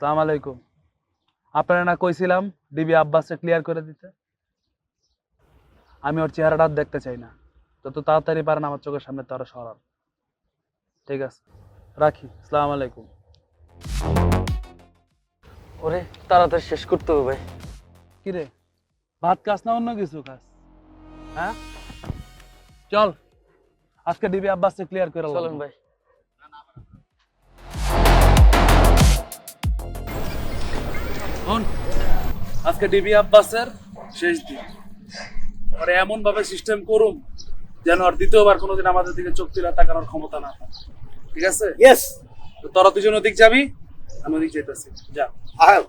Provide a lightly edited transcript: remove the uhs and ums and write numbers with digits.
আসসালামু আলাইকুম। আপনারা না কইছিলাম ডিবি আব্বাসকে ক্লিয়ার করে দিতে? আমি ওর চেহারাটা আর দেখতে চাই না। যত তাড়াতাড়ি পারেন আমার চোখের সামনে তারা সরান। ঠিক আছে, রাখি। আসসালামু আলাইকুম। ওরে তাড়াতাড়ি শেষ করতে হবে ভাই। কিরে, ভাত খাস না অন্য কিছু খাস? হ্যাঁ, চল আজকে ডিবি আব্বাসকে ক্লিয়ার করে চলেন ভাই। শোন, আজকে ডিবি আব্বাসের শেষ দিন। ওরে এমন ভাবে সিস্টেম করুম যেন আর দ্বিতীয়বার কোনোদিন আমাদের দিকে চোখ তুলে তাকানোর ক্ষমতা না পায়। ঠিক আছে? ইয়েস, তো তোরা দুজন ওদিক যাবি, আমি ওদিক যেতেছি। যা। আহ